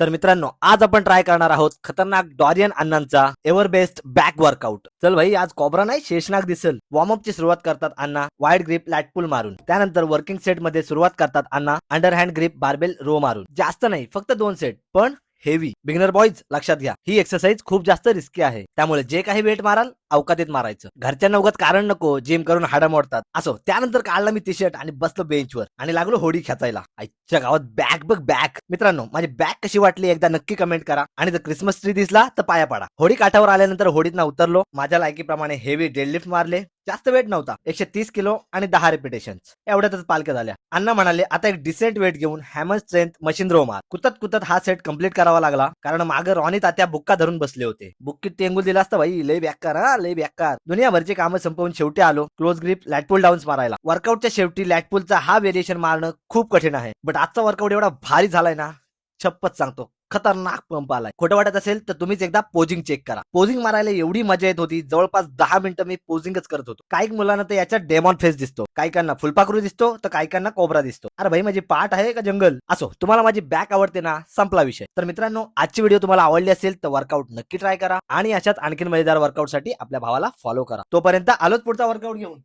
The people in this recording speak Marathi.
तर मित्रांनो, आज आपण ट्राय करणार आहोत खतरनाक डॉरियन अण्णांचा एव्हर बेस्ट बॅक वर्कआउट. चल भाई, आज कोबरा नाही शेषनाग दिसेल. वॉर्मअप ची सुरुवात करतात अण्णा वाईड ग्रिप लॅट पुल मारून. त्यानंतर वर्किंग सेट मध्ये सुरुवात करतात अण्णा underhand grip barbell row मारून. जास्त नाही, फक्त 2 सेट, पण हेवी. बिगनर बॉईज लक्षात घ्या, ही एक्सरसाइज खूप जास्त रिस्की आहे. त्यामुळे जे काही वेट माराल अवकातीत मारायचं. घरच्यांना उगाच कारण नको, जिम करून हाडं मोडतात असो. त्यानंतर काढला मी टी शर्ट आणि बसलो बेंचवर आणि लागलो होडी खेचायला. आजच्या गावात बॅक बघ बॅक. मित्रांनो, माझी बॅक कशी वाटली एकदा नक्की कमेंट करा. आणि जर क्रिसमस ट्री दिसला तर पाया पडा. होडी काठावर आल्यानंतर होडीतनं उतरलो. माझ्या लायकीप्रमाणे हेवी डेडलिफ्ट मारले. जास्त वेट नव्हता, 130 किलो आणि 10 रिपिटेशन. एवढ्यातच पालख्या झाल्या. अण्णा म्हणाले, आता एक डिसेंट वेट घेऊन हॅमर स्ट्रेंथ मशीन रो मार. कुतत कुतत हा सेट कम्प्लीट करावा लागला, कारण मागे रॉनी तात्या बुक्का धरून बसले होते. बुक्कीत टेंगूल दिला असता भाई, लय बेकार हा, लय बेकार. दुनियाभरची कामं संपवून शेवटी आलो क्लोज ग्रिप लॅटपुल डाऊन्स मारायला. वर्कआउटच्या शेवटी लॅटपुलचा हा व्हेरिएशन मारणं खूप कठीण आहे. बट आजचा वर्कआउट एवढा भारी झालाय ना, छप्पच सांगतो. खतरनाक पंप आलाय. खोटं वाटत असेल तर तुम्हीच एकदा पोजिंग चेक करा. पोजिंग मारायला एवढी मजा येत होती, जवळपास 10 मिनिटं मी पोजिंगच करत होतो. काही मुलांना तर याच्यात डेमॉन फेस दिसतो, काहीकांना फुलपाखरू दिसतो, तर काहीकांना कोबरा दिसतो. अरे भाई, माझी पाठ आहे का जंगल? असो, तुम्हाला माझी बॅक आवडते ना, संपला विषय. तर मित्रांनो, आजची व्हिडिओ तुम्हाला आवडली असेल तर वर्कआउट नक्की ट्राय करा आणि अशाच आणखीन मजेदार वर्कआउट साठी आपल्या भावाला फॉलो करा. तोपर्यंत आलोच पुढचा वर्कआउट घेऊन.